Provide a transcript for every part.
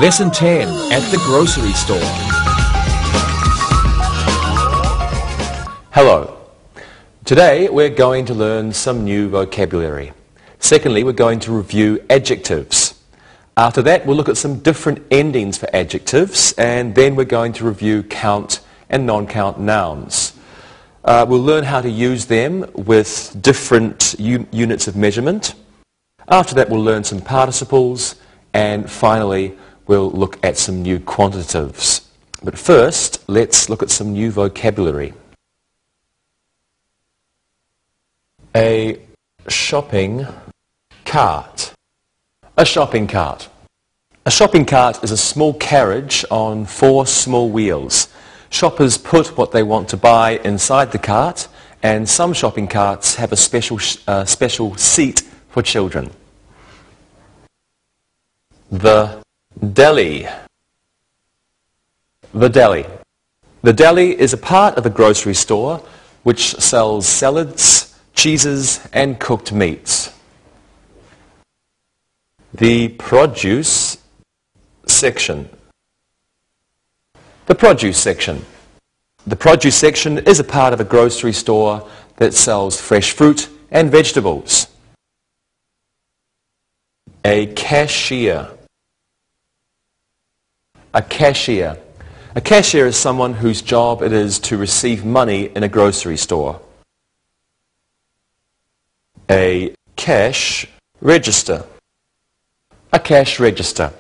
Lesson 10 at the grocery store. Hello. Today we're going to learn some new vocabulary. Secondly, we're going to review adjectives. After that, we'll look at some different endings for adjectives, and then we're going to review count and non-count nouns. We'll learn how to use them with different units of measurement. After that, we'll learn some participles, and finally, we'll look at some new quantitatives. But first, let's look at some new vocabulary. A shopping cart. A shopping cart. A shopping cart is a small carriage on 4 small wheels. Shoppers put what they want to buy inside the cart, and some shopping carts have a special seat for children. The deli. The deli. The deli is a part of a grocery store which sells salads, cheeses, and cooked meats. The produce section. The produce section. The produce section is a part of a grocery store that sells fresh fruit and vegetables. A cashier. A cashier. A cashier is someone whose job it is to receive money in a grocery store. A cash register. A cash register.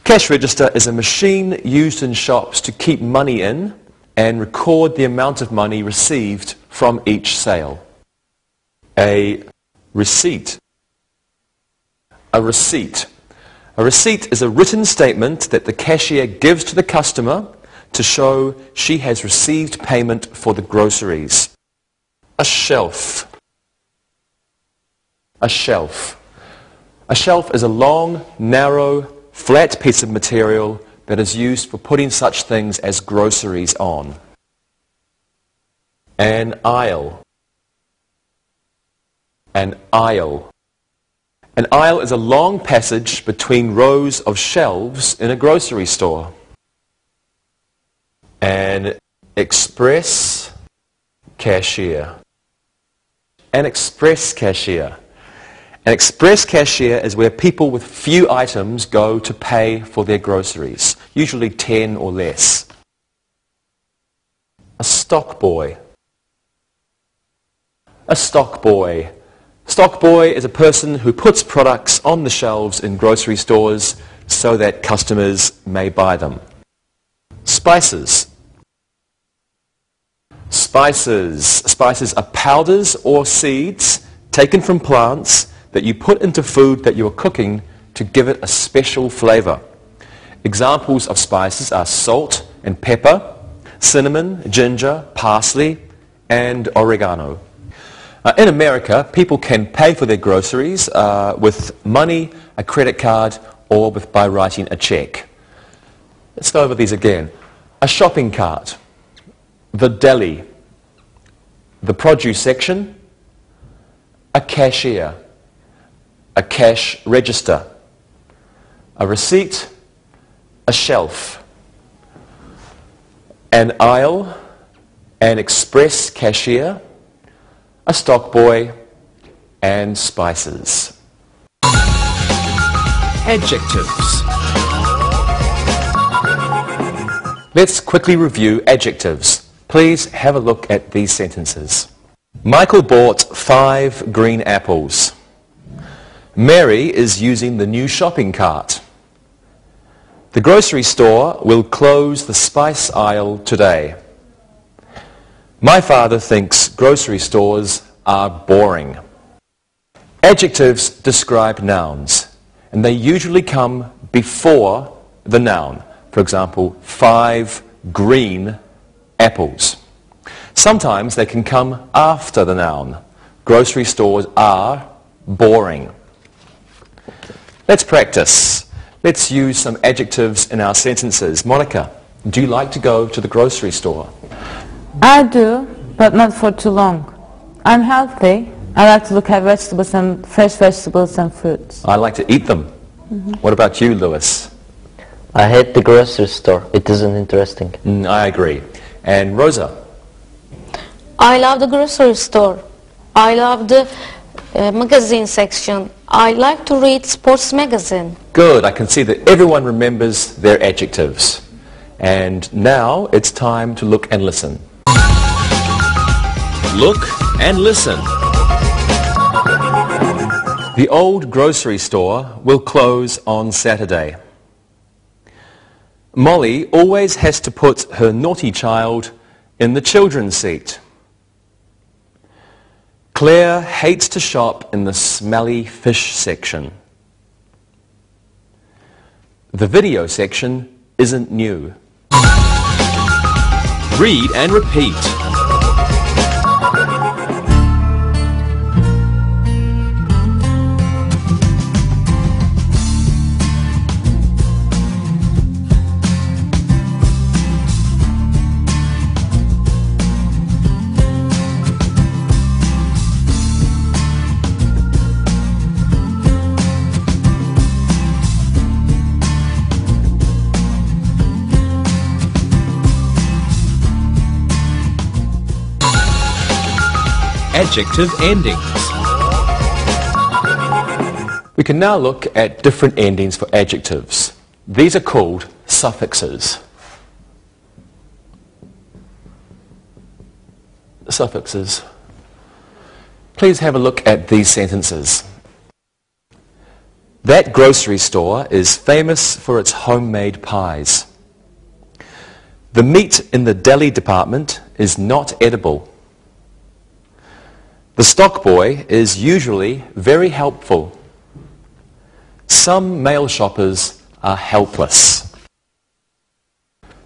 Cash register is a machine used in shops to keep money in and record the amount of money received from each sale. A receipt. A receipt. A receipt is a written statement that the cashier gives to the customer to show she has received payment for the groceries. A shelf. A shelf. A shelf is a long, narrow, flat piece of material that is used for putting such things as groceries on. An aisle. An aisle. An aisle is a long passage between rows of shelves in a grocery store. An express cashier. An express cashier. An express cashier is where people with few items go to pay for their groceries, usually 10 or less. A stock boy. A stock boy. Stock boy is a person who puts products on the shelves in grocery stores so that customers may buy them. Spices. Spices. Spices are powders or seeds taken from plants that you put into food that you are cooking to give it a special flavor. Examples of spices are salt and pepper, cinnamon, ginger, parsley, and oregano. In America, people can pay for their groceries with money, a credit card, or by writing a check. Let's go over these again. A shopping cart, the deli, the produce section, a cashier, a cash register, a receipt, a shelf, an aisle, an express cashier, a stock boy, and spices. Adjectives. Let's quickly review adjectives. Please have a look at these sentences. Michael bought 5 green apples. Mary is using the new shopping cart. The grocery store will close the spice aisle today. My father thinks grocery stores are boring. Adjectives describe nouns, and they usually come before the noun. For example, 5 green apples. Sometimes they can come after the noun. Grocery stores are boring. Let's practice. Let's use some adjectives in our sentences. Monica, do you like to go to the grocery store? I do, but not for too long. I'm healthy. I like to look at vegetables and fresh vegetables and fruits. I like to eat them. What about you, Lewis? I hate the grocery store. It isn't interesting. I agree. And Rosa? I love the grocery store. I love the magazine section. I like to read sports magazine. Good. I can see that everyone remembers their adjectives. And now it's time to look and listen. Look and listen. The old grocery store will close on Saturday. Molly always has to put her naughty child in the children's seat. Claire hates to shop in the smelly fish section. The video section isn't new. Read and repeat. Adjective endings. We can now look at different endings for adjectives. These are called suffixes. Suffixes. Please have a look at these sentences. That grocery store is famous for its homemade pies. The meat in the deli department is not edible. The stock boy is usually very helpful. Some male shoppers are helpless.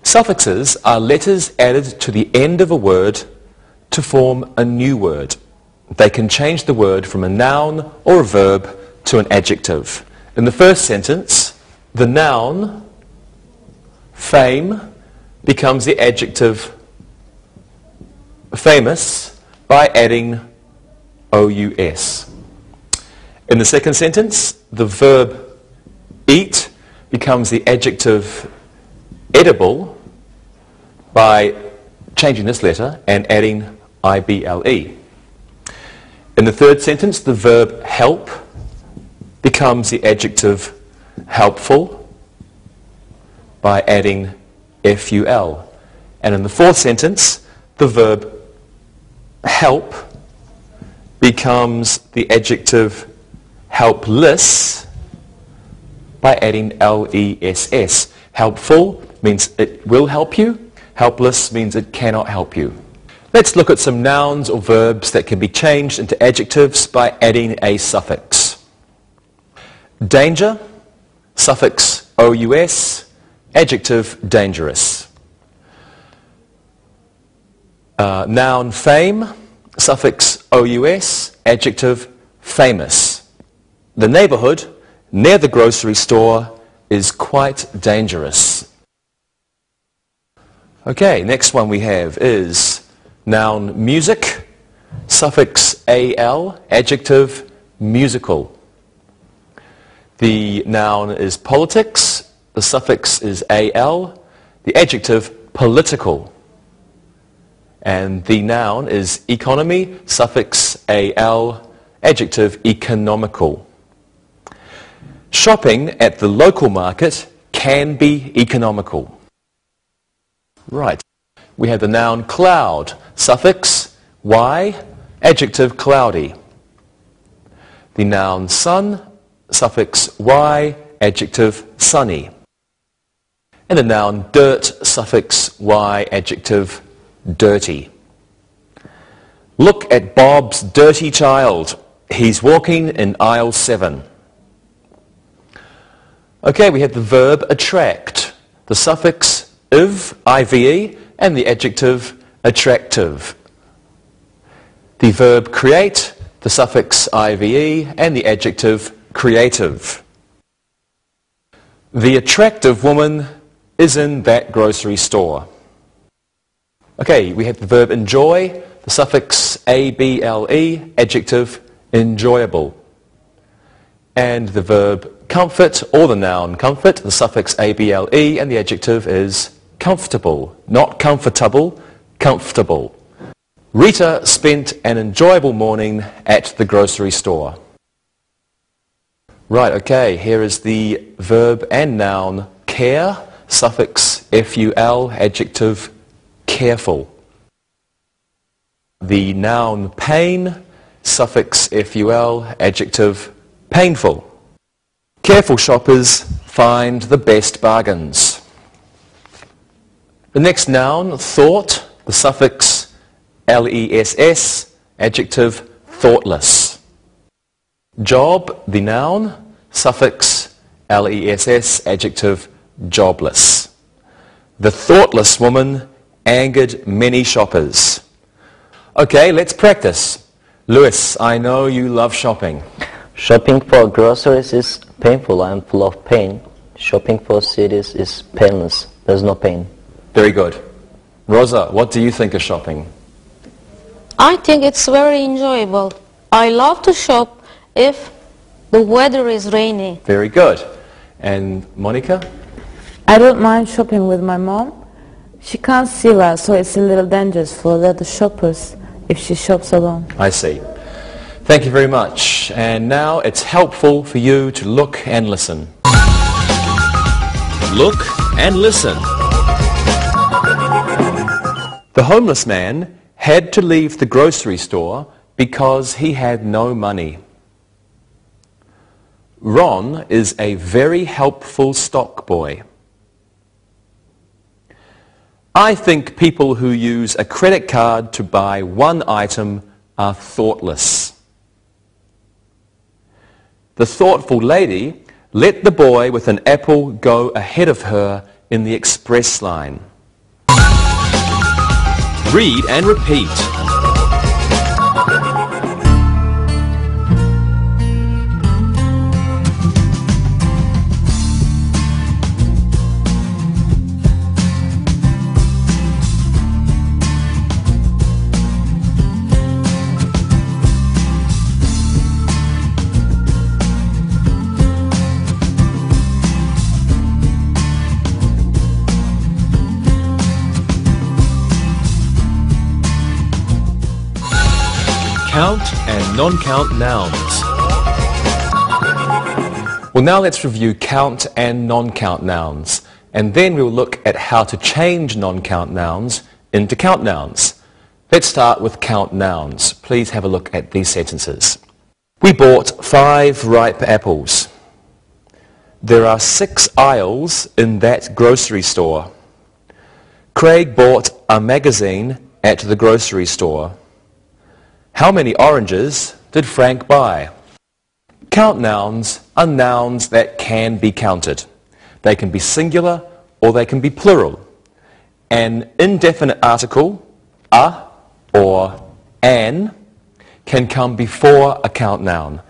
Suffixes are letters added to the end of a word to form a new word. They can change the word from a noun or a verb to an adjective. In the first sentence, the noun fame becomes the adjective famous by adding O-U-S. In the second sentence, the verb eat becomes the adjective edible by changing this letter and adding I-B-L-E. In the third sentence, the verb help becomes the adjective helpful by adding F-U-L. And in the fourth sentence, the verb help becomes the adjective helpless by adding L-E-S-S. Helpful means it will help you. Helpless means it cannot help you. Let's look at some nouns or verbs that can be changed into adjectives by adding a suffix. Danger, suffix O-U-S, adjective dangerous. Noun fame, suffix O-U-S, adjective famous. The neighborhood near the grocery store is quite dangerous. Okay, next one we have is noun music, suffix A-L, adjective musical. The noun is politics, the suffix is A-L, the adjective political. And the noun is economy, suffix A-L, adjective economical. Shopping at the local market can be economical. Right. We have the noun cloud, suffix Y, adjective cloudy. The noun sun, suffix Y, adjective sunny. And the noun dirt, suffix Y, adjective dirty. Look at Bob's dirty child. He's walking in aisle 7. Okay, we have the verb attract, the suffix ive, I-V-E, and the adjective attractive. The verb create, the suffix I-V-E, and the adjective creative. The attractive woman is in that grocery store. Okay, we have the verb enjoy, the suffix A-B-L-E, adjective enjoyable. And the verb comfort, or the noun comfort, the suffix able, and the adjective is comfortable. Not comfortable, comfortable. Rita spent an enjoyable morning at the grocery store. Right, okay, here is the verb and noun care, suffix ful, adjective careful. The noun pain, suffix ful, adjective painful. Careful shoppers find the best bargains. The next noun, thought, the suffix less, adjective thoughtless. Job, the noun, suffix less, adjective jobless. The thoughtless woman angered many shoppers. Okay, let's practice. Lewis, I know you love shopping. Shopping for groceries is painful. I am full of pain. Shopping for CDs is painless. There's no pain. Very good. Rosa, what do you think of shopping? I think it's very enjoyable. I love to shop if the weather is rainy. Very good. And Monica? I don't mind shopping with my mom. She can't see well, so it's a little dangerous for the other shoppers if she shops alone. I see. Thank you very much. And now it's helpful for you to look and listen. Look and listen. The homeless man had to leave the grocery store because he had no money. Ron is a very helpful stock boy. I think people who use a credit card to buy one item are thoughtless. The thoughtful lady let the boy with an apple go ahead of her in the express line. Read and repeat. Count and non-count nouns. Well, now let's review count and non-count nouns, and then we'll look at how to change non-count nouns into count nouns. Let's start with count nouns. Please have a look at these sentences. We bought 5 ripe apples. There are 6 aisles in that grocery store. Craig bought a magazine at the grocery store. How many oranges did Frank buy? Count nouns are nouns that can be counted. They can be singular or they can be plural. An indefinite article, a or an, can come before a count noun.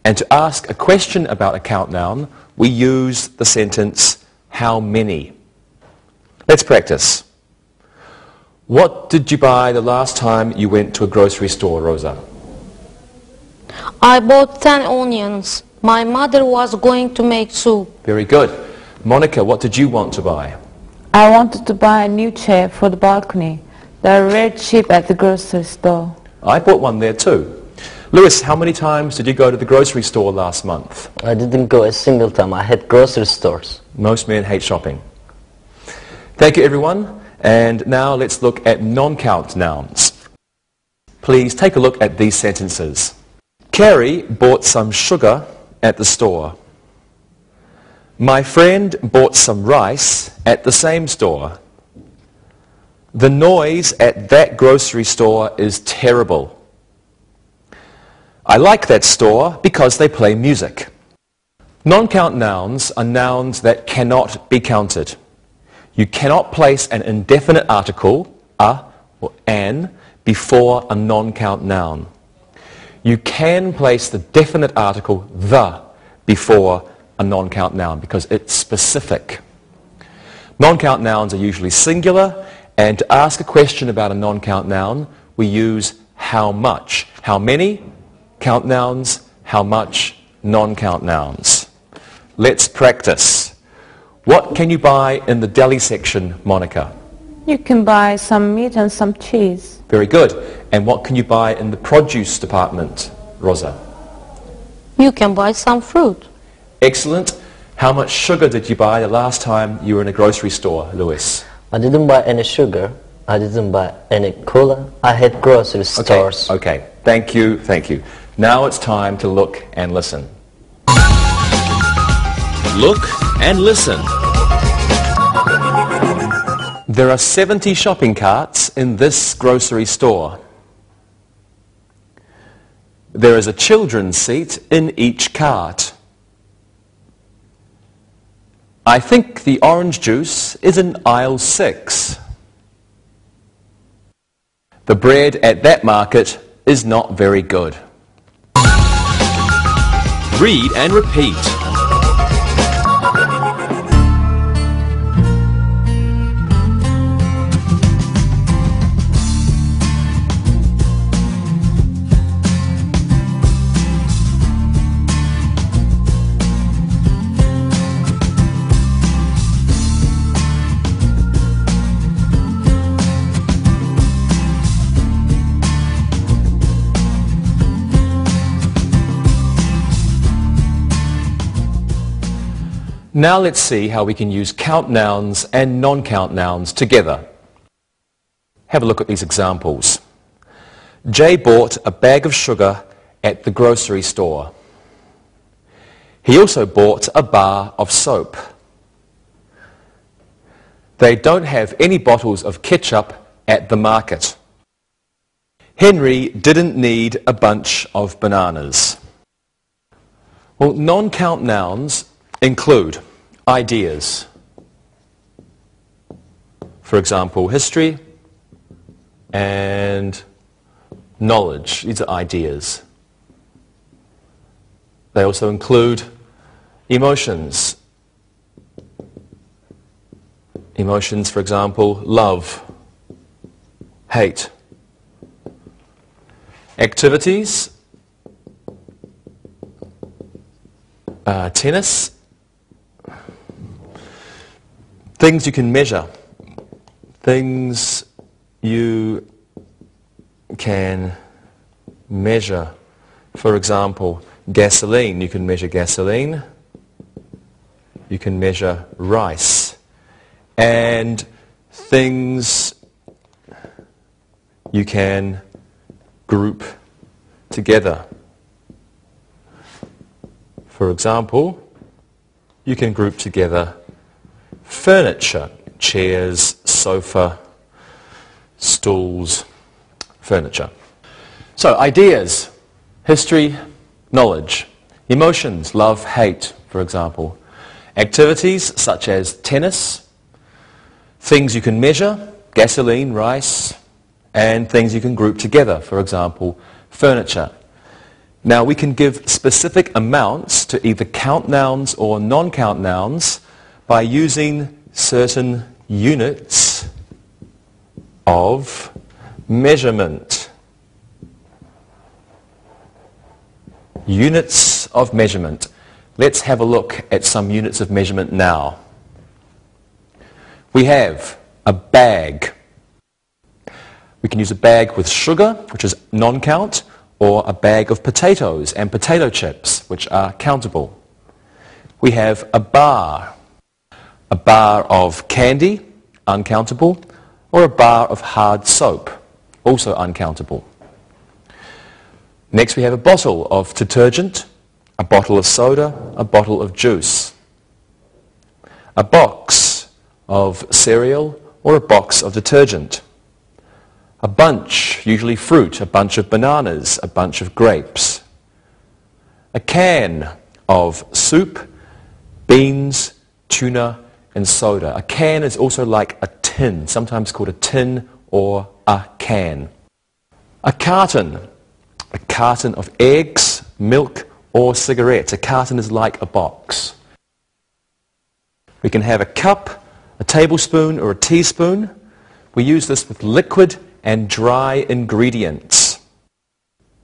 And to ask a question about a count noun, we use the sentence, how many? Let's practice. What did you buy the last time you went to a grocery store, Rosa? I bought 10 onions. My mother was going to make soup. Very good. Monica, what did you want to buy? I wanted to buy a new chair for the balcony. They're very cheap at the grocery store. I bought one there too. Lewis, how many times did you go to the grocery store last month? I didn't go a single time. I had grocery stores. Most men hate shopping. Thank you, everyone. And now let's look at non-count nouns. Please take a look at these sentences. Carrie bought some sugar at the store. My friend bought some rice at the same store. The noise at that grocery store is terrible. I like that store because they play music. Non-count nouns are nouns that cannot be counted. You cannot place an indefinite article, a or an, before a non-count noun. You can place the definite article, the, before a non-count noun because it's specific. Non-count nouns are usually singular, and to ask a question about a non-count noun, we use how much. How many? Count nouns. How much? non-count nouns. Let's practice. What can you buy in the deli section, Monica? You can buy some meat and some cheese. Very good. And what can you buy in the produce department, Rosa? You can buy some fruit. Excellent. How much sugar did you buy the last time you were in a grocery store, Lewis? I didn't buy any sugar. I didn't buy any cola. I had grocery stores. Okay. Thank you. Thank you. Now it's time to look and listen. Look and listen. There are 70 shopping carts in this grocery store. There is a children's seat in each cart. I think the orange juice is in aisle 6. The bread at that market is not very good. Read and repeat. Now let's see how we can use count nouns and non-count nouns together. Have a look at these examples. Jay bought a bag of sugar at the grocery store. He also bought a bar of soap. They don't have any bottles of ketchup at the market. Henry didn't need a bunch of bananas. Well, non-count nouns include ideas. For example, history and knowledge. These are ideas. They also include emotions. Emotions, for example, love, hate. Activities, tennis. Things you can measure. Things you can measure. For example, gasoline. You can measure gasoline. You can measure rice. And things you can group together. For example, you can group together furniture, chairs, sofa, stools, furniture. So ideas, history, knowledge, emotions, love, hate, for example. Activities such as tennis, things you can measure, gasoline, rice, and things you can group together, for example, furniture. Now we can give specific amounts to either count nouns or non-count nouns by using certain units of measurement. Units of measurement. Let's have a look at some units of measurement now. We have a bag. We can use a bag with sugar, which is non-count, or a bag of potatoes and potato chips, which are countable. We have a bar of candy, uncountable, or a bar of hard soap, also uncountable. Next we have a bottle of detergent, a bottle of soda, a bottle of juice, a box of cereal or a box of detergent, a bunch, usually fruit, a bunch of bananas, a bunch of grapes, a can of soup, beans, tuna, and soda. A can is also like a tin, sometimes called a tin or a can. A carton of eggs, milk, or cigarettes. A carton is like a box. We can have a cup, a tablespoon, or a teaspoon. We use this with liquid and dry ingredients.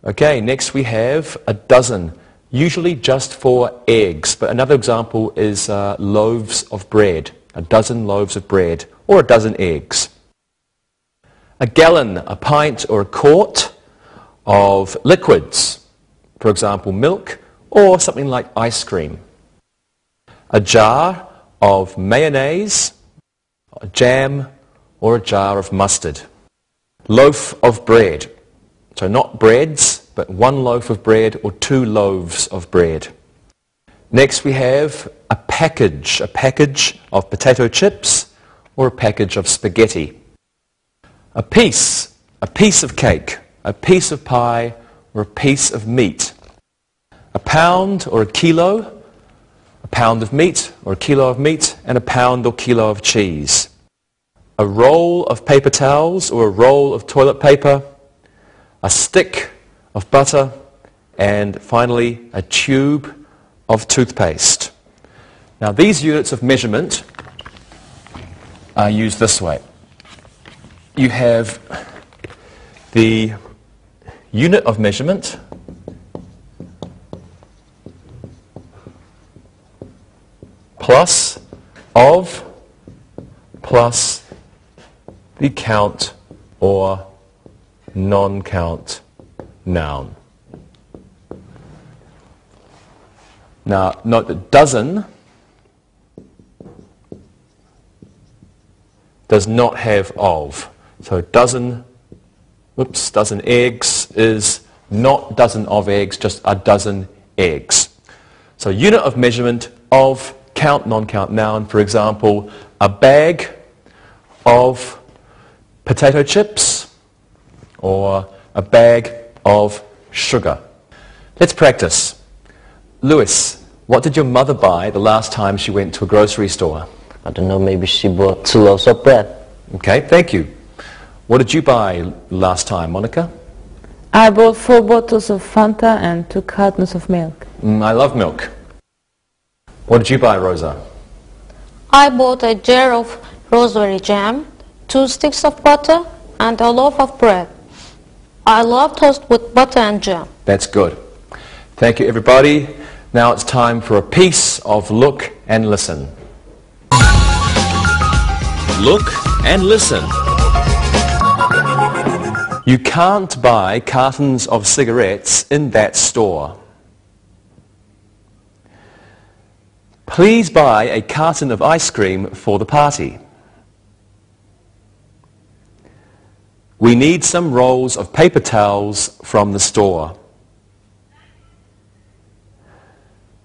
Okay, next we have a dozen usually just for eggs, but another example is loaves of bread, a dozen loaves of bread, or a dozen eggs. A gallon, a pint or a quart of liquids, for example milk or something like ice cream. A jar of mayonnaise, a jam or a jar of mustard. Loaf of bread, so not breads, but one loaf of bread or two loaves of bread. Next we have a package of potato chips or a package of spaghetti. A piece of cake, a piece of pie or a piece of meat. A pound or a kilo, a pound of meat or a kilo of meat, and a pound or kilo of cheese. A roll of paper towels or a roll of toilet paper, a stick of butter, and finally a tube of toothpaste. Now these units of measurement are used this way. You have the unit of measurement plus of plus the count or non-count noun. Now note that dozen does not have of. So dozen eggs is not dozen of eggs, just a dozen eggs. So unit of measurement of count, non-count noun, for example, a bag of potato chips or a bag of sugar. Let's practice. Lewis, what did your mother buy the last time she went to a grocery store? I don't know, maybe she bought 2 loaves of bread. Okay, thank you. What did you buy last time, Monica? I bought 4 bottles of Fanta and 2 cartons of milk. I love milk. What did you buy, Rosa? I bought a jar of raspberry jam, 2 sticks of butter, and a loaf of bread. I love toast with butter and jam. That's good. Thank you, everybody. Now it's time for a piece of look and listen. Look and listen. You can't buy cartons of cigarettes in that store. Please buy a carton of ice cream for the party. We need some rolls of paper towels from the store.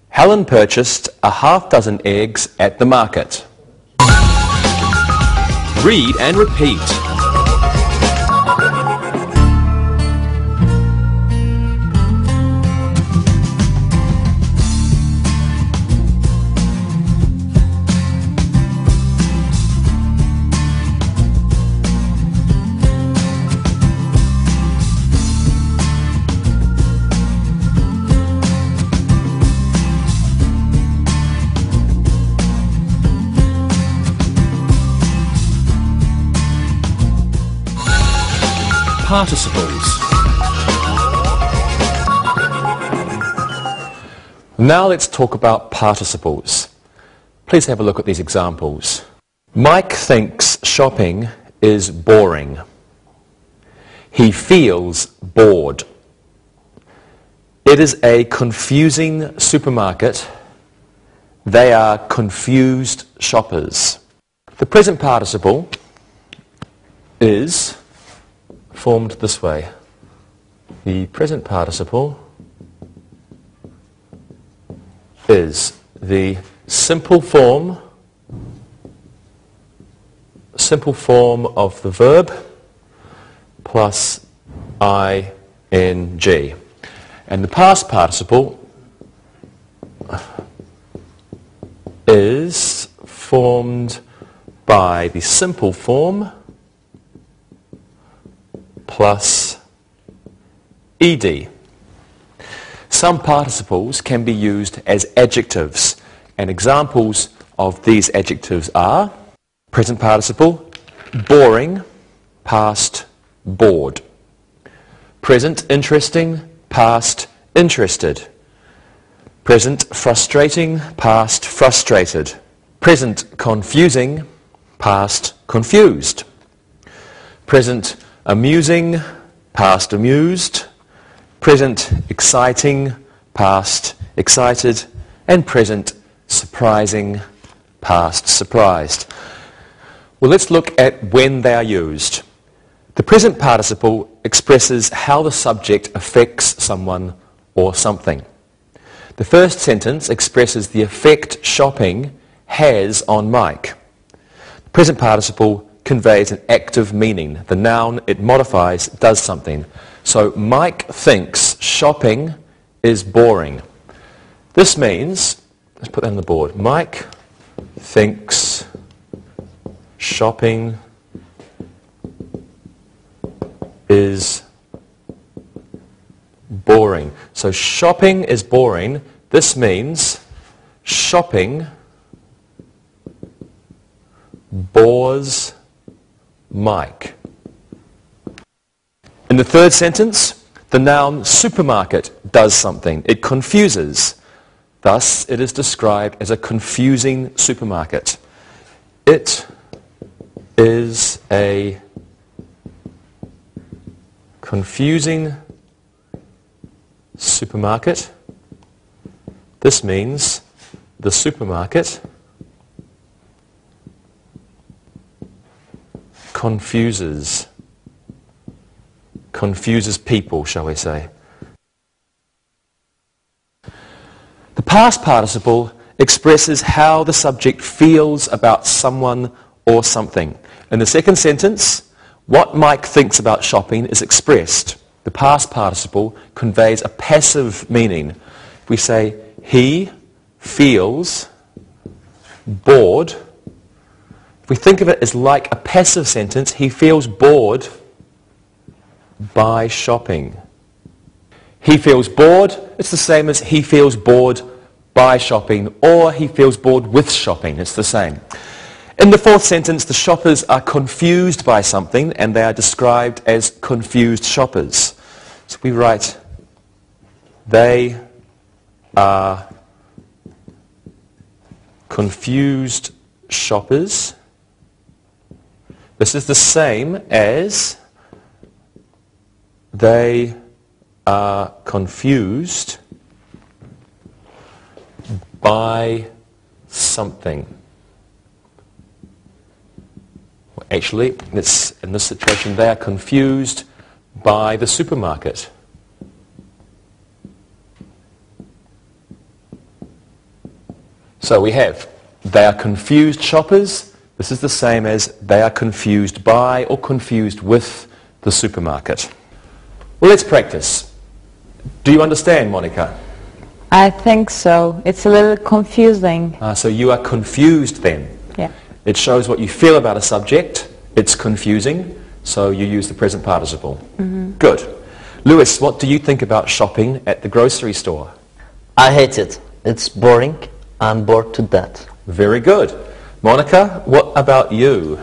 Helen purchased a half dozen eggs at the market. Read and repeat. Participles. Now let's talk about participles. Please have a look at these examples. Mike thinks shopping is boring. He feels bored. It is a confusing supermarket. They are confused shoppers. The present participle is formed this way. The present participle is the simple form of the verb plus ing. And the past participle is formed by the simple form plus ed. Some participles can be used as adjectives, and examples of these adjectives are present participle, boring, past, bored. Present, interesting, past, interested. Present frustrating, past frustrated. Present confusing, past confused. Present amusing, past amused. Present exciting, past excited. And present surprising, past surprised. Well, let's look at when they are used. The present participle expresses how the subject affects someone or something. The first sentence expresses the effect shopping has on Mike. The present participle conveys an active meaning. The noun it modifies does something. So Mike thinks shopping is boring. This means, let's put that on the board. Mike thinks shopping is boring. So shopping is boring. This means shopping bores Mike. In the third sentence, the noun supermarket does something. It confuses. Thus, it is described as a confusing supermarket. It is a confusing supermarket. This means the supermarket confuses people, shall we say. The past participle expresses how the subject feels about someone or something. In the second sentence, what Mike thinks about shopping is expressed. The past participle conveys a passive meaning. If we say, he feels bored, if we think of it as like a passive sentence, he feels bored by shopping. He feels bored, it's the same as he feels bored by shopping, or he feels bored with shopping, it's the same. In the fourth sentence, the shoppers are confused by something, and they are described as confused shoppers. So we write, they are confused shoppers. This is the same as they are confused by something. Well, actually, in this situation, they are confused by the supermarket. So we have, they are confused shoppers. This is the same as they are confused by or confused with the supermarket. Well, let's practice. Do you understand, Monica? I think so. It's a little confusing. So you are confused then? Yeah. It shows what you feel about a subject. It's confusing, so you use the present participle. Mm-hmm. Good. Lewis, what do you think about shopping at the grocery store? I hate it. It's boring. I'm bored to death. Very good. Monica, what about you?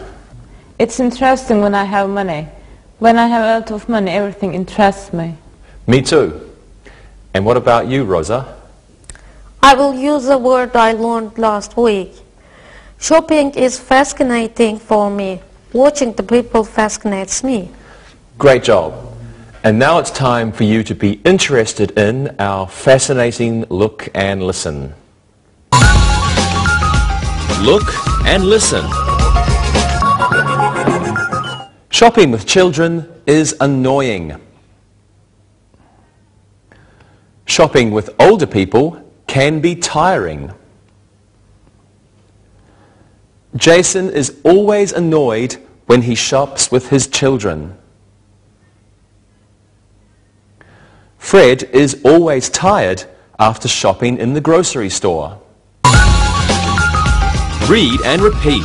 It's interesting when I have money. When I have a lot of money, everything interests me. Me too. And what about you, Rosa? I will use a word I learned last week. Shopping is fascinating for me. Watching the people fascinates me. Great job. And now it's time for you to be interested in our fascinating look and listen. Look and listen. Shopping with children is annoying. Shopping with older people can be tiring. Jason is always annoyed when he shops with his children. Fred is always tired after shopping in the grocery store. Read and repeat.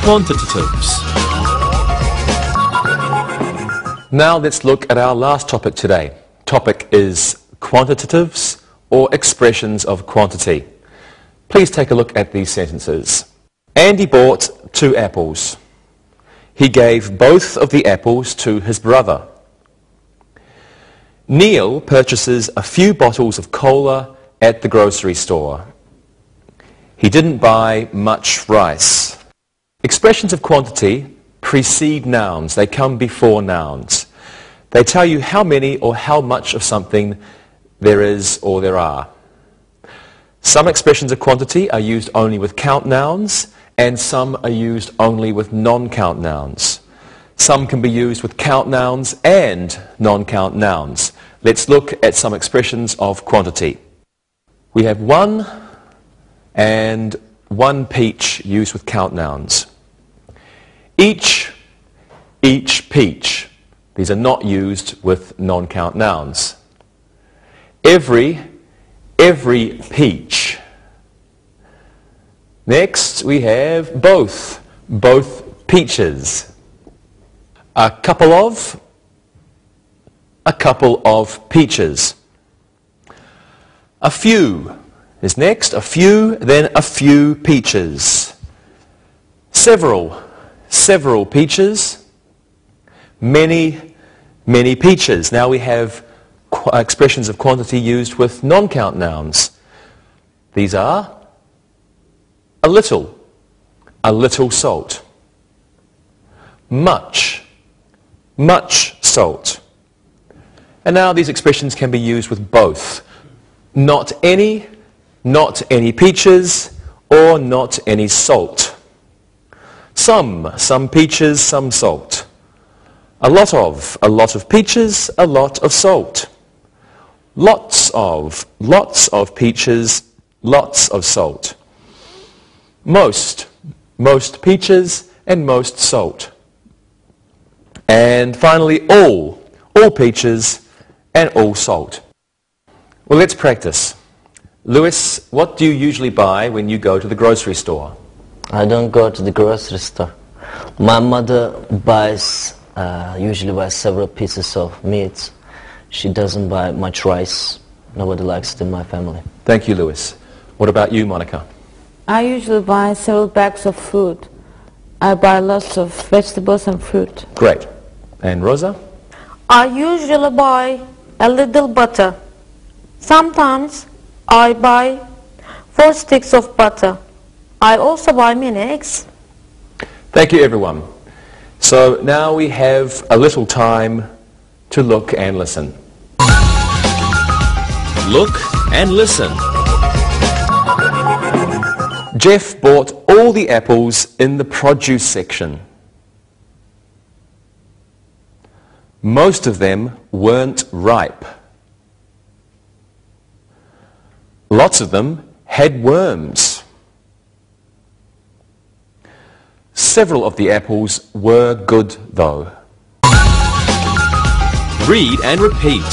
quantitatives. Now let's look at our last topic today. Topic is quantitatives or expressions of quantity. Please take a look at these sentences. Andy bought 2 apples. He gave both of the apples to his brother. Neil purchases a few bottles of cola at the grocery store. He didn't buy much rice. Expressions of quantity precede nouns. They come before nouns. They tell you how many or how much of something there is or there are. Some expressions of quantity are used only with count nouns, and some are used only with non-count nouns. Some can be used with count nouns and non-count nouns. Let's look at some expressions of quantity. We have 1 and 1 peach used with count nouns. Each peach. These are not used with non-count nouns. Every peach. Next we have both peaches. A couple of peaches. A few is next. A few, then a few peaches. Several peaches. Many peaches. Now we have expressions of quantity used with non-count nouns. These are a little salt, much salt. And now these expressions can be used with both. Not any peaches, or not any salt. Some peaches, some salt. A lot of peaches, a lot of salt. Lots of peaches, lots of salt. Most peaches and most salt. And finally, all peaches and all salt. Well, let's practice. Lewis, what do you usually buy when you go to the grocery store? I don't go to the grocery store. My mother usually buys several pieces of meat. She doesn't buy much rice. Nobody likes it in my family. Thank you, Lewis. What about you, Monica? I usually buy several bags of fruit. I buy lots of vegetables and fruit. Great. And Rosa? I usually buy a little butter. Sometimes I buy 4 sticks of butter. I also buy many eggs. Thank you, everyone. So now we have a little time to look and listen. Look and listen. Jeff bought all the apples in the produce section. Most of them weren't ripe. Lots of them had worms. Several of the apples were good, though. Read and repeat.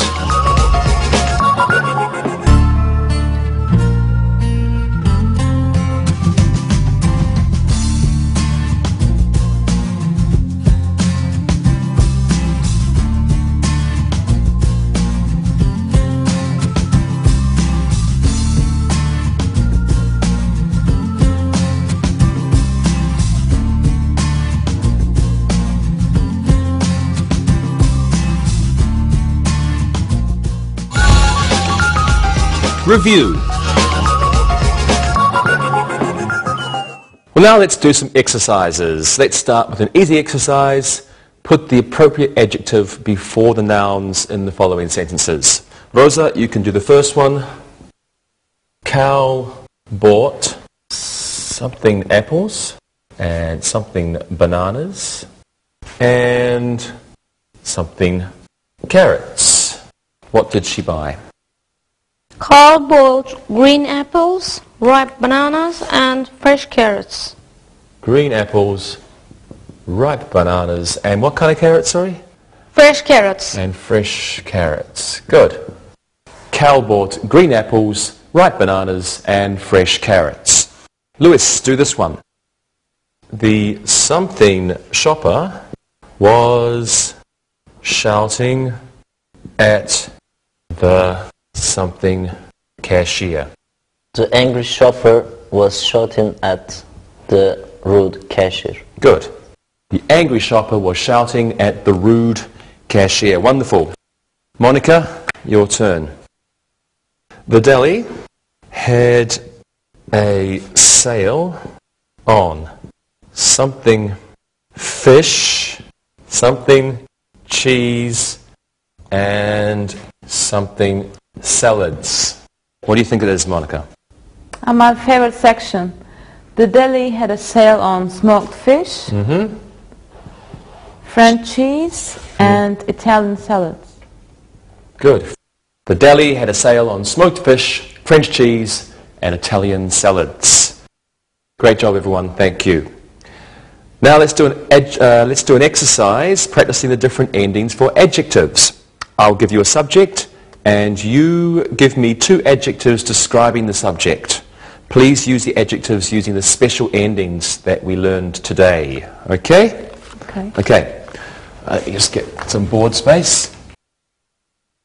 Review. Well, now let's do some exercises. Let's start with an easy exercise. Put the appropriate adjective before the nouns in the following sentences. Rosa, you can do the first one. Cal bought something apples and something bananas and something carrots. What did she buy? Carl bought green apples, ripe bananas, and fresh carrots. Green apples, ripe bananas, and what kind of carrots, sorry? Fresh carrots. And fresh carrots. Good. Cal bought green apples, ripe bananas, and fresh carrots. Lewis, do this one. The something shopper was shouting at the something cashier. The angry shopper was shouting at the rude cashier. Good. The angry shopper was shouting at the rude cashier. Wonderful. Monica, your turn. The deli had a sale on something fish, something cheese, and something salads. What do you think it is, Monica? My favorite section. The deli had a sale on smoked fish, French cheese, and Italian salads. Good. The deli had a sale on smoked fish, French cheese, and Italian salads. Great job, everyone. Thank you. Now let's do an exercise practicing the different endings for adjectives. I'll give you a subject, and you give me 2 adjectives describing the subject. Please use the adjectives using the special endings that we learned today. Okay? Okay. Okay. Just get some board space.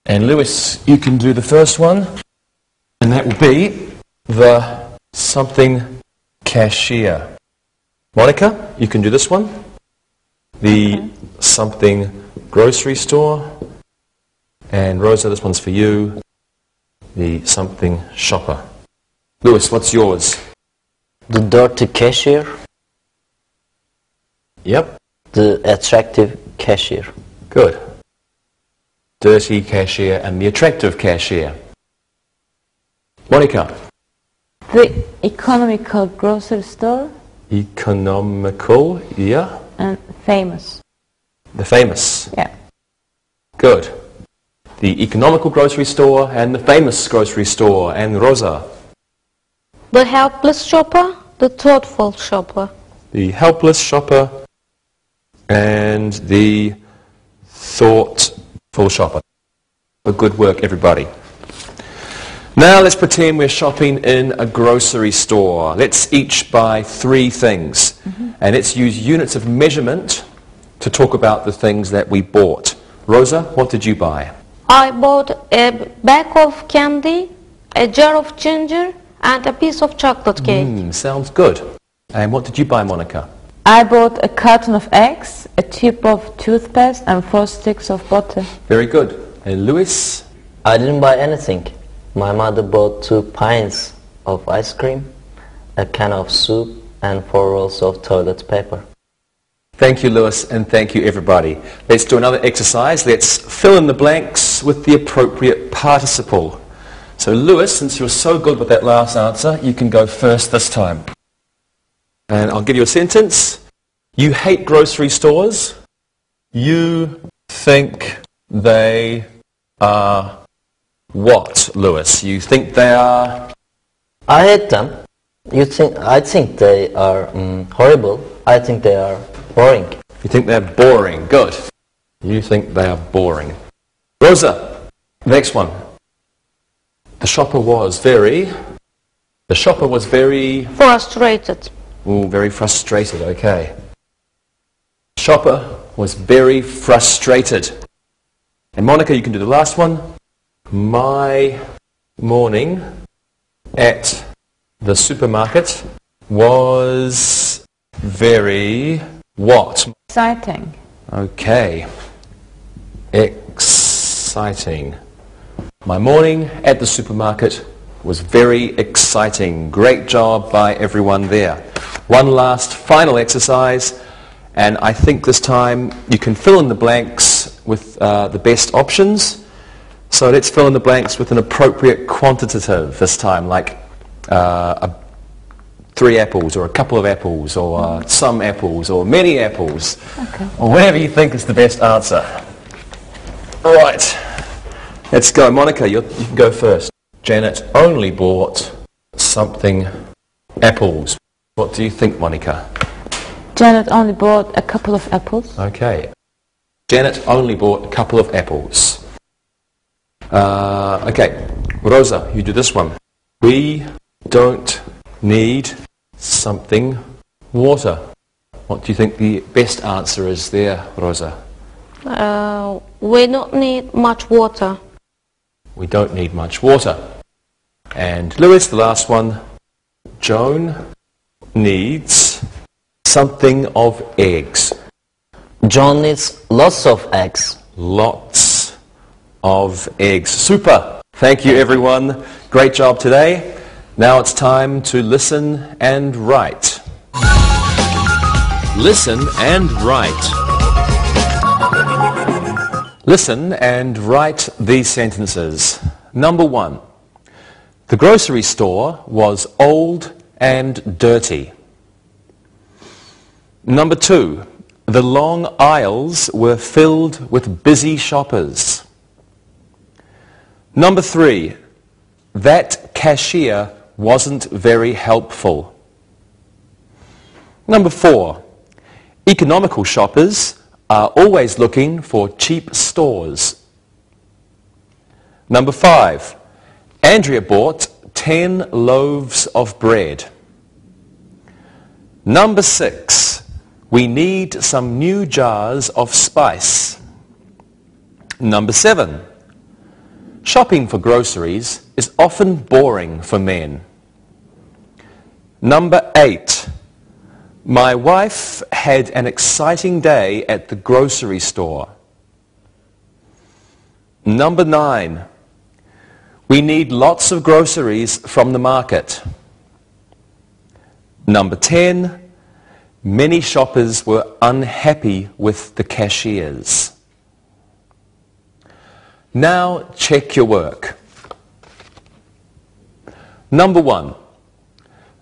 And Lewis, you can do the first one. And that will be the something cashier. Monica, you can do this one. The something grocery store. And Rosa, this one's for you. The something shopper. Lewis, what's yours? The dirty cashier. Yep. The attractive cashier. Good. Dirty cashier and the attractive cashier. Monica. The economical grocery store. Economical, yeah. And famous. The famous. Yeah. Good. The economical grocery store and the famous grocery store. And Rosa. The helpless shopper, the thoughtful shopper. The helpless shopper and the thoughtful shopper. Good work, everybody. Now let's pretend we're shopping in a grocery store. Let's each buy 3 things. And let's use units of measurement to talk about the things that we bought. Rosa, what did you buy? I bought a bag of candy, a jar of ginger, and a piece of chocolate cake. Sounds good. And what did you buy, Monica? I bought a carton of eggs, a tube of toothpaste, and 4 sticks of butter. Very good. And Lewis? I didn't buy anything. My mother bought 2 pints of ice cream, a can of soup, and 4 rolls of toilet paper. Thank you, Lewis, and thank you, everybody. Let's do another exercise. Let's fill in the blanks with the appropriate participle. So, Lewis, since you're so good with that last answer, you can go first this time. And I'll give you a sentence. You hate grocery stores. You think they are what, Lewis? You think they are... I hate them. I think they are horrible. I think they are boring. You think they're boring. Good. You think they are boring. Rosa, next one. The shopper was very... Frustrated. Ooh, very frustrated, okay. Shopper was very frustrated. And Monica, you can do the last one. My morning at the supermarket was very what? Exciting. Okay. Exciting. My morning at the supermarket was very exciting. Great job by everyone there. One last final exercise, and I think this time you can fill in the blanks with the best options. So let's fill in the blanks with an appropriate quantitative this time, like 3 apples, or a couple of apples, or some apples, or many apples, or whatever you think is the best answer. All right, let's go. Monica, you can go first. Janet only bought something apples. What do you think, Monica? Janet only bought a couple of apples. Okay. Janet only bought a couple of apples. Okay. Rosa, you do this one. We don't need something water. What do you think the best answer is there, Rosa? We don't need much water. We don't need much water. And Lewis, the last one. Joan needs something of eggs. John needs lots of eggs. Lots of eggs. Super. Thank you, everyone. Great job today. Now it's time to listen and write. Listen and write. Listen and write these sentences. Number 1. The grocery store was old and dirty. Number 2. The long aisles were filled with busy shoppers. Number 3. That cashier wasn't very helpful. Number 4. Economical shoppers are always looking for cheap stores. Number 5. Andrea bought 10 loaves of bread. Number 6. We need some new jars of spice. Number 7. Shopping for groceries is often boring for men. Number 8. My wife had an exciting day at the grocery store. Number 9. We need lots of groceries from the market. Number 10. Many shoppers were unhappy with the cashiers. Now check your work. Number 1.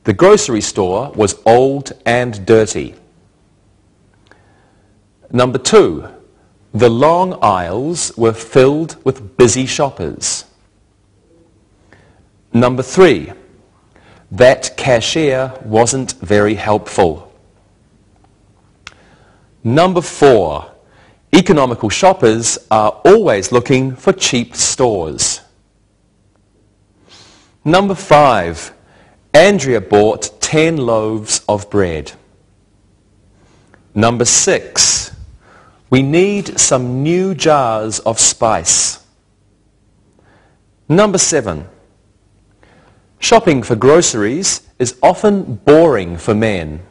The grocery store was old and dirty. Number 2. The long aisles were filled with busy shoppers. Number 3. That cashier wasn't very helpful. Number 4. Economical shoppers are always looking for cheap stores. Number 5. Andrea bought 10 loaves of bread. Number 6. We need some new jars of spice. Number 7. Shopping for groceries is often boring for men.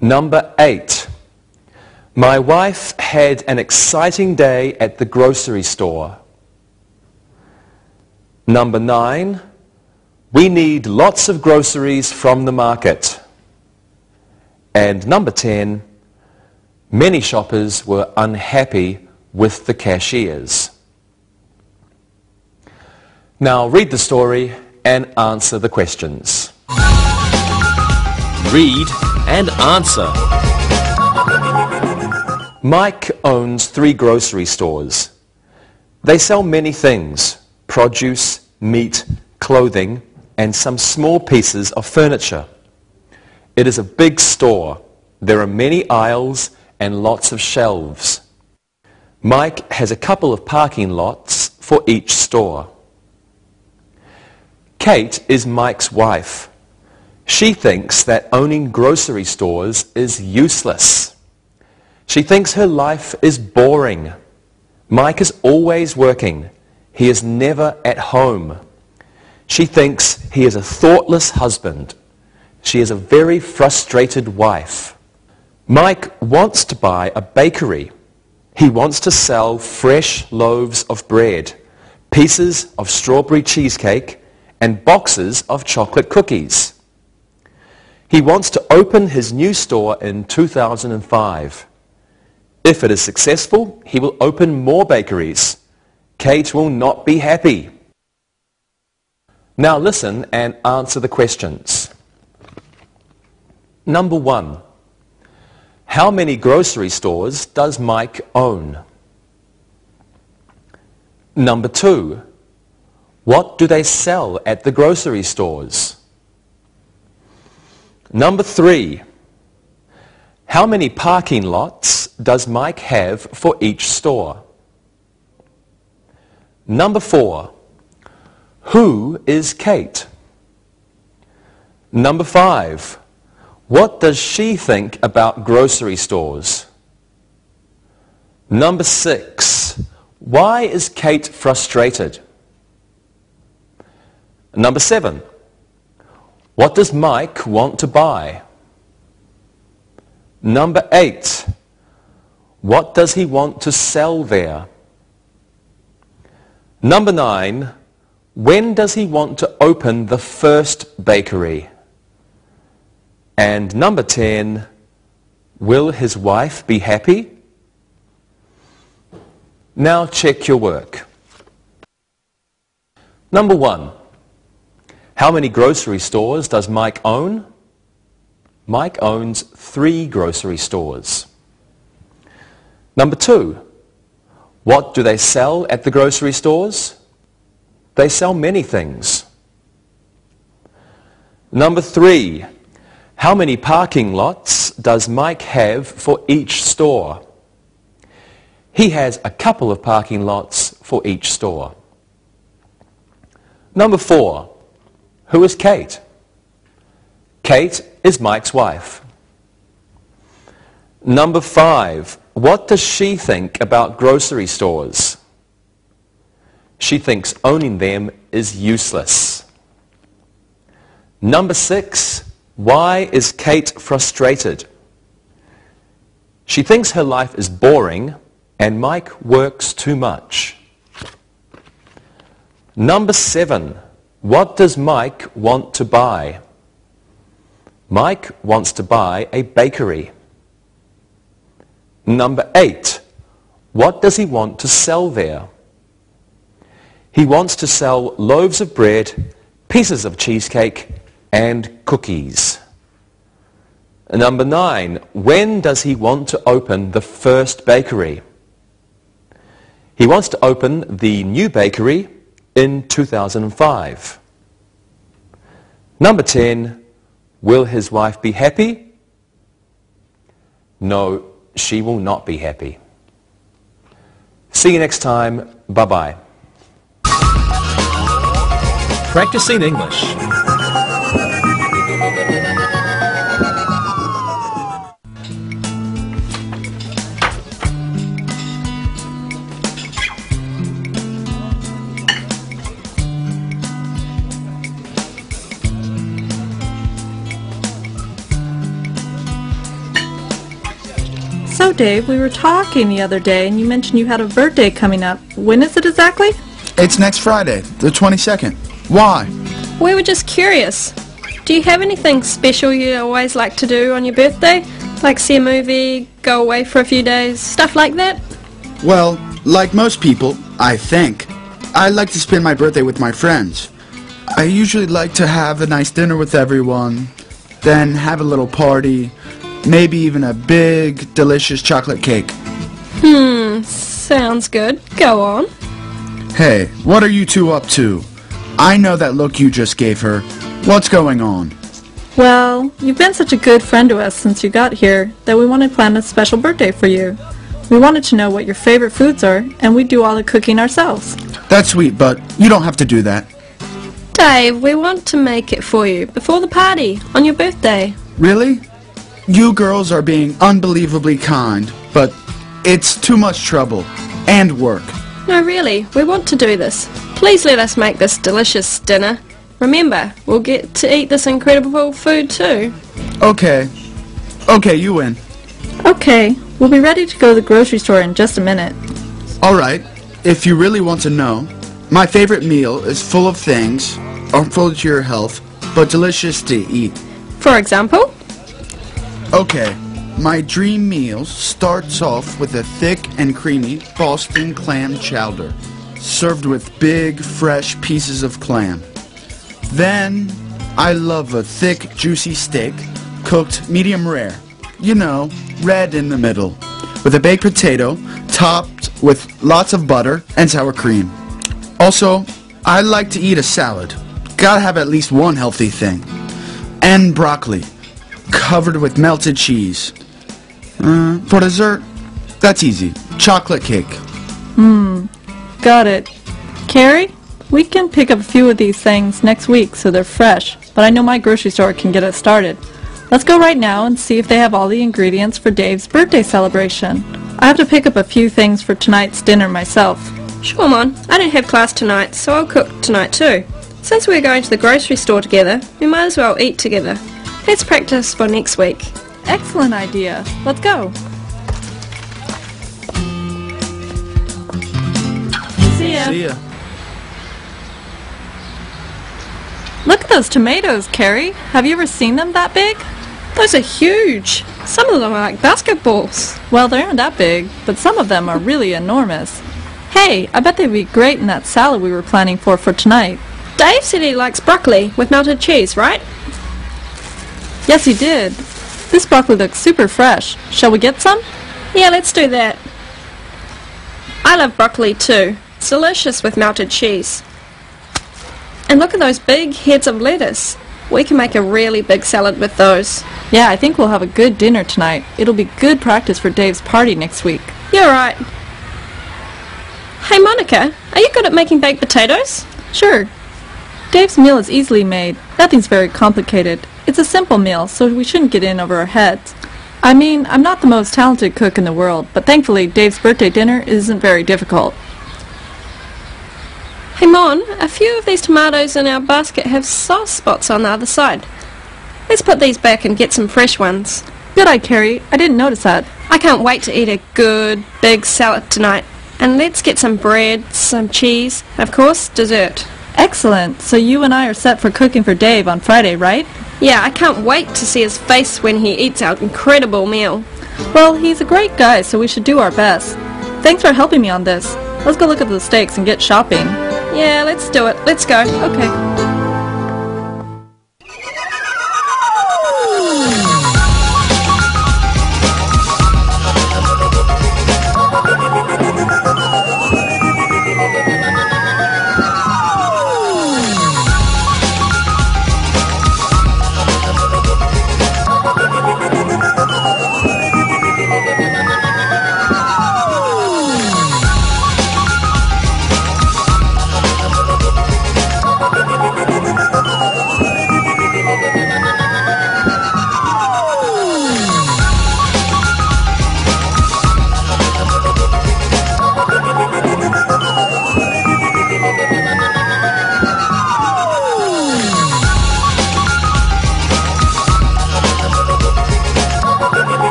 Number 8. My wife had an exciting day at the grocery store. Number 9. We need lots of groceries from the market. And number 10. Many shoppers were unhappy with the cashiers. Now read the story and answer the questions. Read and answer. Mike owns 3 grocery stores. They sell many things: produce, meat, clothing, and some small pieces of furniture. It is a big store. There are many aisles and lots of shelves. Mike has a couple of parking lots for each store. Kate is Mike's wife. She thinks that owning grocery stores is useless. She thinks her life is boring. Mike is always working. He is never at home. She thinks he is a thoughtless husband. She is a very frustrated wife. Mike wants to buy a bakery. He wants to sell fresh loaves of bread, pieces of strawberry cheesecake, and boxes of chocolate cookies. He wants to open his new store in 2005. If it is successful, he will open more bakeries. Kate will not be happy. Now listen and answer the questions. Number 1. How many grocery stores does Mike own? Number 2. What do they sell at the grocery stores? Number 3. How many parking lots does Mike have for each store? Number 4. Who is Kate? Number 5. What does she think about grocery stores? Number 6. Why is Kate frustrated? Number 7. What does Mike want to buy? Number 8. What does he want to sell there? Number 9. When does he want to open the first bakery? And number 10. Will his wife be happy? Now check your work. Number 1. How many grocery stores does Mike own? Mike owns 3 grocery stores. Number 2. What do they sell at the grocery stores? They sell many things. Number 3. How many parking lots does Mike have for each store? He has a couple of parking lots for each store. Number 4. Who is Kate? Kate is Mike's wife. Number 5. What does she think about grocery stores? She thinks owning them is useless. Number 6. Why is Kate frustrated? She thinks her life is boring and Mike works too much. Number 7. What does Mike want to buy? Mike wants to buy a bakery. Number 8. What does he want to sell there? He wants to sell loaves of bread, pieces of cheesecake, and cookies. Number 9. When does he want to open the first bakery? He wants to open the new bakery in 2005. Number 10. Will his wife be happy? No, she will not be happy. See you next time. Bye-bye. Practicing English. So, Dave, we were talking the other day, and you mentioned you had a birthday coming up. When is it exactly? It's next Friday, the 22nd. Why? We were just curious. Do you have anything special you always like to do on your birthday? Like see a movie, go away for a few days, stuff like that? Well, like most people, I think, I like to spend my birthday with my friends. I usually like to have a nice dinner with everyone, then have a little party, maybe even a big, delicious chocolate cake. Sounds good. Go on. Hey, what are you two up to? I know that look you just gave her. What's going on? Well, you've been such a good friend to us since you got here that we wanted to plan a special birthday for you. We wanted to know what your favorite foods are, and we do all the cooking ourselves. That's sweet, but you don't have to do that. Dave, we want to make it for you before the party on your birthday. Really? You girls are being unbelievably kind, but it's too much trouble and work. No, really, we want to do this. Please let us make this delicious dinner. Remember, we'll get to eat this incredible food too. Okay. Okay, you win. Okay, we'll be ready to go to the grocery store in just a minute. Alright, if you really want to know, my favorite meal is full of things, harmful to your health, but delicious to eat. For example? Okay, my dream meal starts off with a thick and creamy Boston clam chowder, served with big, fresh pieces of clam. Then, I love a thick, juicy steak, cooked medium rare. You know, red in the middle, with a baked potato, topped with lots of butter and sour cream. Also, I like to eat a salad. Gotta have at least one healthy thing. And broccoli, covered with melted cheese. For dessert, that's easy. Chocolate cake. Got it. Carrie, we can pick up a few of these things next week so they're fresh, but I know my grocery store can get it started. Let's go right now and see if they have all the ingredients for Dave's birthday celebration. I have to pick up a few things for tonight's dinner myself. Sure, Mon. I don't have class tonight, so I'll cook tonight too. Since we're going to the grocery store together, we might as well eat together. Let's practice for next week. Excellent idea. Let's go. See ya. See ya. Look at those tomatoes, Carrie. Have you ever seen them that big? Those are huge. Some of them are like basketballs. Well, they aren't that big, but some of them are really enormous. Hey, I bet they'd be great in that salad we were planning for tonight. Dave said he likes broccoli with melted cheese, right? Yes, he did. This broccoli looks super fresh. Shall we get some? Yeah, let's do that. I love broccoli too. It's delicious with melted cheese. And look at those big heads of lettuce. We can make a really big salad with those. Yeah, I think we'll have a good dinner tonight. It'll be good practice for Dave's party next week. You're right. Hey Monica, are you good at making baked potatoes? Sure. Dave's meal is easily made. Nothing's very complicated. It's a simple meal, so we shouldn't get in over our heads. I mean, I'm not the most talented cook in the world, but thankfully Dave's birthday dinner isn't very difficult. Hey Mon, a few of these tomatoes in our basket have soft spots on the other side. Let's put these back and get some fresh ones. Good eye, Carrie. I didn't notice that. I can't wait to eat a good, big salad tonight. And let's get some bread, some cheese, and of course, dessert. Excellent. So you and I are set for cooking for Dave on Friday, right? Yeah, I can't wait to see his face when he eats our incredible meal. Well, he's a great guy, so we should do our best. Thanks for helping me on this. Let's go look at the steaks and get shopping. Yeah, let's do it. Let's go. Okay.